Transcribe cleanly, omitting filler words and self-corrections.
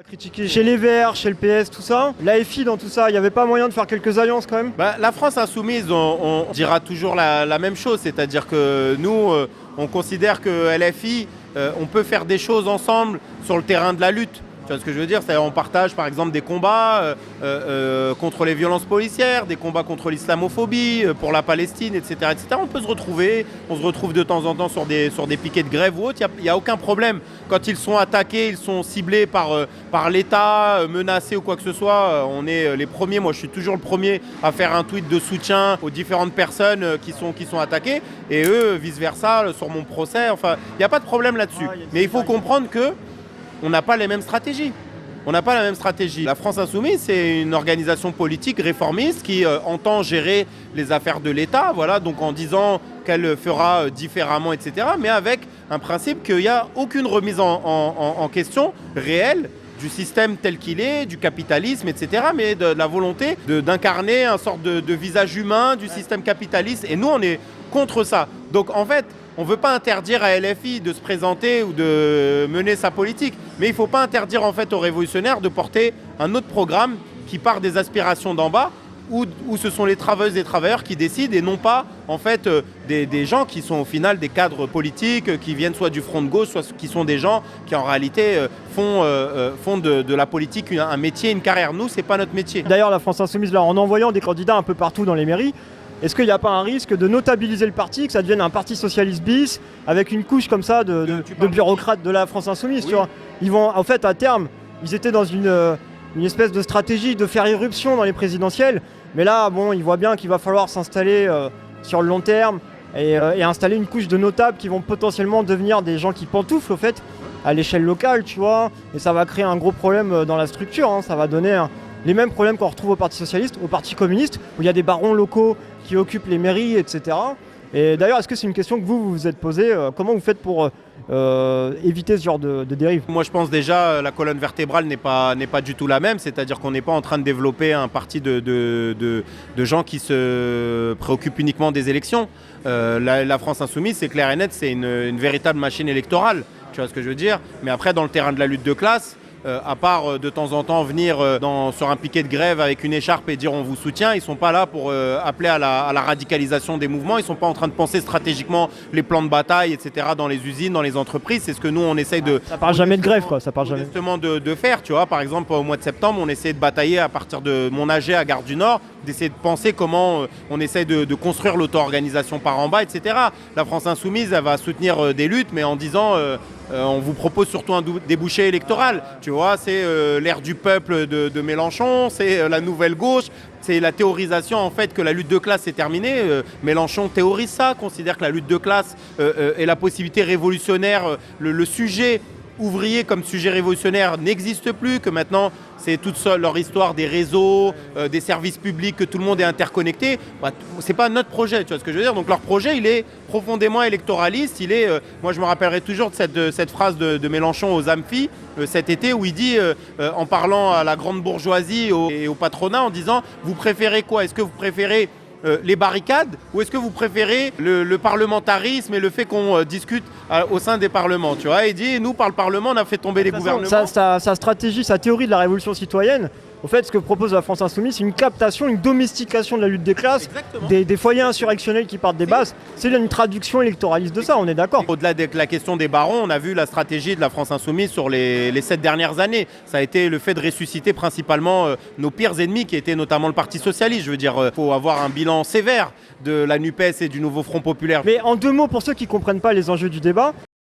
Critiqué chez les Verts, chez le PS, tout ça. L'AFI dans tout ça, il n'y avait pas moyen de faire quelques alliances quand même? La France insoumise, on dira toujours la même chose, c'est-à-dire que nous, on considère que LFI, on peut faire des choses ensemble sur le terrain de la lutte. Tu vois ce que je veux dire? C'est-à-dire on partage par exemple des combats contre les violences policières, des combats contre l'islamophobie, pour la Palestine, etc., etc. On peut se retrouver, on se retrouve de temps en temps sur des piquets de grève ou autre, il n'y a aucun problème. Quand ils sont attaqués, ils sont ciblés par l'État, menacés ou quoi que ce soit, on est les premiers, moi je suis toujours le premier à faire un tweet de soutien aux différentes personnes qui sont attaquées, et eux, vice-versa, sur mon procès, enfin, il n'y a pas de problème là-dessus. Mais il faut comprendre que on n'a pas les mêmes stratégies. On n'a pas la même stratégie. La France Insoumise, c'est une organisation politique réformiste qui entend gérer les affaires de l'État, voilà, donc en disant qu'elle fera différemment, etc., mais avec un principe qu'il n'y a aucune remise en question réelle du système tel qu'il est, du capitalisme, etc., mais de la volonté d'incarner un sorte de visage humain du système capitaliste. Et nous, on est contre ça. Donc en fait, on ne veut pas interdire à LFI de se présenter ou de mener sa politique, mais il ne faut pas interdire en fait aux révolutionnaires de porter un autre programme qui part des aspirations d'en bas, où ce sont les travailleuses et travailleurs qui décident et non pas en fait des gens qui sont au final des cadres politiques, qui viennent soit du front de gauche, soit qui sont des gens qui en réalité font de la politique un métier, une carrière. Nous, c'est pas notre métier. D'ailleurs, la France Insoumise, là, en envoyant des candidats un peu partout dans les mairies, est-ce qu'il n'y a pas un risque de notabiliser le parti, que ça devienne un parti socialiste bis, avec une couche comme ça de bureaucrates de la France Insoumise, oui. Tu vois, ils vont, en fait, à terme, ils étaient dans une espèce de stratégie de faire irruption dans les présidentielles, mais là, bon, ils voient bien qu'il va falloir s'installer sur le long terme et installer une couche de notables qui vont potentiellement devenir des gens qui pantouflent, au fait, à l'échelle locale, tu vois, et ça va créer un gros problème dans la structure, hein. Ça va donner les mêmes problèmes qu'on retrouve au Parti Socialiste, au Parti Communiste, où il y a des barons locaux qui occupent les mairies, etc. Et d'ailleurs, est-ce que c'est une question que vous vous êtes posée? Comment vous faites pour éviter ce genre de dérive? Moi, je pense déjà la colonne vertébrale n'est pas du tout la même, c'est-à-dire qu'on n'est pas en train de développer un parti de gens qui se préoccupent uniquement des élections. La France Insoumise, c'est clair et net, c'est une véritable machine électorale, tu vois ce que je veux dire? Mais après, dans le terrain de la lutte de classe, à part de temps en temps venir sur un piquet de grève avec une écharpe et dire on vous soutient, ils ne sont pas là pour appeler à la radicalisation des mouvements, ils ne sont pas en train de penser stratégiquement les plans de bataille, etc. dans les usines, dans les entreprises. C'est ce que nous on essaye de... Ça parle jamais de grève, quoi, ça parle jamais. Justement de faire, tu vois, par exemple au mois de septembre, on essayait de batailler à partir de mon AG à Gare du Nord, d'essayer de penser comment on essaye de construire l'auto-organisation par en bas, etc. La France Insoumise, elle va soutenir des luttes, mais en disant... on vous propose surtout un débouché électoral, tu vois, c'est l'ère du peuple de Mélenchon, c'est la nouvelle gauche, c'est la théorisation en fait que la lutte de classe est terminée. Mélenchon théorise ça, considère que la lutte de classe est la possibilité révolutionnaire, le sujet ouvrier comme sujet révolutionnaire n'existe plus, que maintenant c'est toute seule leur histoire des réseaux, des services publics, que tout le monde est interconnecté. C'est pas notre projet, tu vois ce que je veux dire. Donc leur projet, il est profondément électoraliste. Il est, moi je me rappellerai toujours de cette phrase de Mélenchon aux Amphis cet été où il dit, en parlant à la grande bourgeoisie et au patronat, en disant vous préférez quoi? Est-ce que vous préférez les barricades ou est-ce que vous préférez le parlementarisme et le fait qu'on discute au sein des parlements, tu vois? Il dit nous par le Parlement on a fait tomber les gouvernements. Sa stratégie, sa théorie de la révolution citoyenne, au fait, ce que propose la France Insoumise, c'est une captation, une domestication de la lutte des classes, des foyers insurrectionnels qui partent des bases. C'est une traduction électoraliste de ça, on est d'accord. Au-delà de la question des barons, on a vu la stratégie de la France Insoumise sur les 7 dernières années. Ça a été le fait de ressusciter principalement nos pires ennemis, qui étaient notamment le Parti Socialiste. Je veux dire, il faut avoir un bilan sévère de la NUPES et du nouveau Front Populaire. Mais en deux mots, pour ceux qui ne comprennent pas les enjeux du débat,